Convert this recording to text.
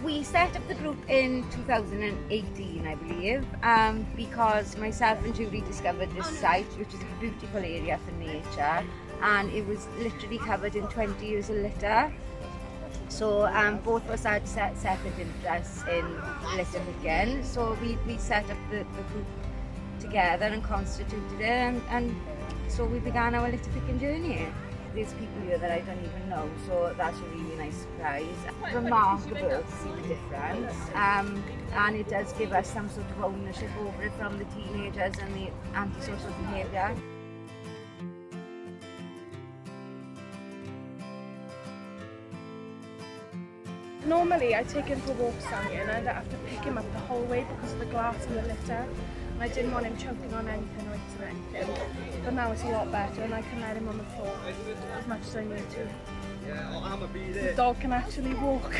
We set up the group in 2018, I believe, because myself and Julie discovered this site, which is a beautiful area for nature, and it was literally covered in 20 years of litter. So both of us had separate interests in litter picking, so we set up the group together and constituted it, and so we began our litter picking journey. There's people here that I don't even know, so that's a really nice surprise. Remarkable to see the difference, and it does give us some sort of ownership over it from the teenagers and the antisocial behaviour. Normally I take him for walks down here and I'd have to pick him up the whole way because of the glass and the litter. And I didn't want him choking on anything or eating anything. But now it's a lot better and I can let him on the floor as much as I need to. The dog can actually walk.